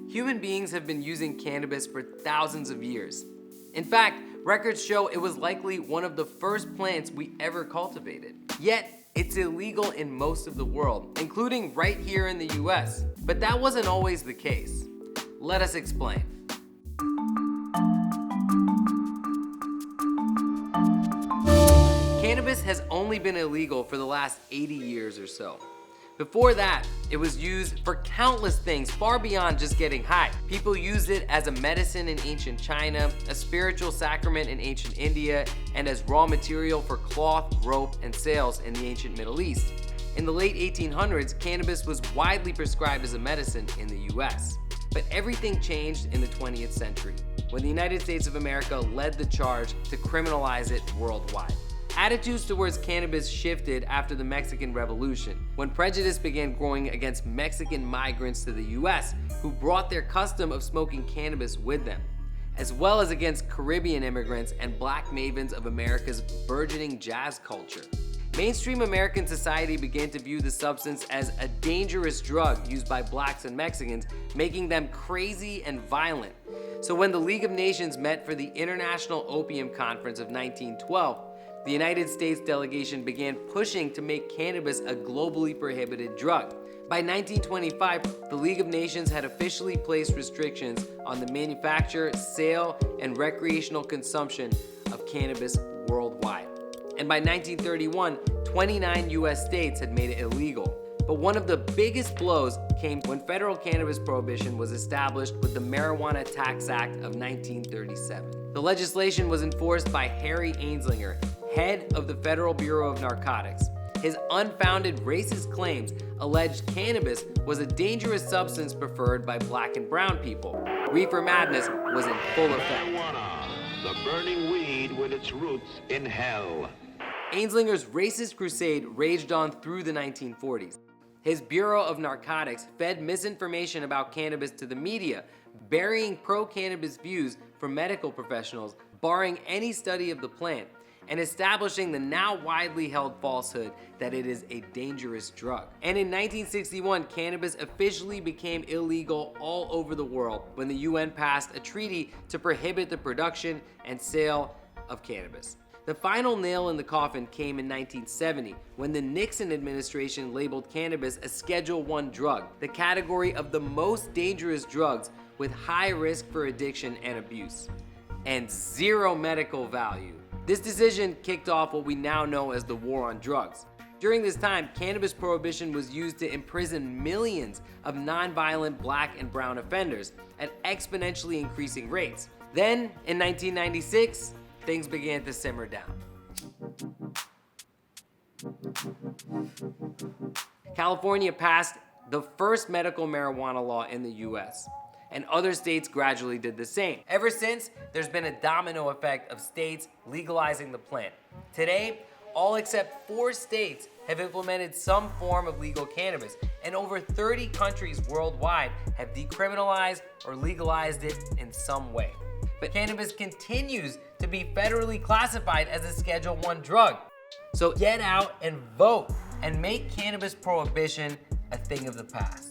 Human beings have been using cannabis for thousands of years. In fact, records show it was likely one of the first plants we ever cultivated. Yet, it's illegal in most of the world, including right here in the US. But that wasn't always the case. Let us explain. Cannabis has only been illegal for the last 80 years or so. Before that, it was used for countless things far beyond just getting high. People used it as a medicine in ancient China, a spiritual sacrament in ancient India, and as raw material for cloth, rope, and sails in the ancient Middle East. In the late 1800s, cannabis was widely prescribed as a medicine in the US. But everything changed in the 20th century, when the United States of America led the charge to criminalize it worldwide. Attitudes towards cannabis shifted after the Mexican Revolution, when prejudice began growing against Mexican migrants to the US who brought their custom of smoking cannabis with them, as well as against Caribbean immigrants and black mavens of America's burgeoning jazz culture. Mainstream American society began to view the substance as a dangerous drug used by blacks and Mexicans, making them crazy and violent. So when the League of Nations met for the International Opium Conference of 1912, the United States delegation began pushing to make cannabis a globally prohibited drug. By 1925, the League of Nations had officially placed restrictions on the manufacture, sale, and recreational consumption of cannabis worldwide. And by 1931, 29 US states had made it illegal. But one of the biggest blows came when federal cannabis prohibition was established with the Marijuana Tax Act of 1937. The legislation was enforced by Harry Anslinger, head of the Federal Bureau of Narcotics. His unfounded racist claims alleged cannabis was a dangerous substance preferred by black and brown people. Reefer madness was in full effect. Marijuana, the burning weed with its roots in hell. Anslinger's racist crusade raged on through the 1940s. His Bureau of Narcotics fed misinformation about cannabis to the media, burying pro-cannabis views from medical professionals, barring any study of the plant, and establishing the now widely held falsehood that it is a dangerous drug. And in 1961, cannabis officially became illegal all over the world when the UN passed a treaty to prohibit the production and sale of cannabis. The final nail in the coffin came in 1970 when the Nixon administration labeled cannabis a Schedule I drug, the category of the most dangerous drugs with high risk for addiction and abuse, and zero medical value. This decision kicked off what we now know as the war on drugs. During this time, cannabis prohibition was used to imprison millions of nonviolent black and brown offenders at exponentially increasing rates. Then, in 1996, things began to simmer down. California passed the first medical marijuana law in the US, and other states gradually did the same. Ever since, there's been a domino effect of states legalizing the plant. Today, all except 4 states have implemented some form of legal cannabis, and over 30 countries worldwide have decriminalized or legalized it in some way. But cannabis continues to be federally classified as a Schedule I drug. So get out and vote and make cannabis prohibition a thing of the past.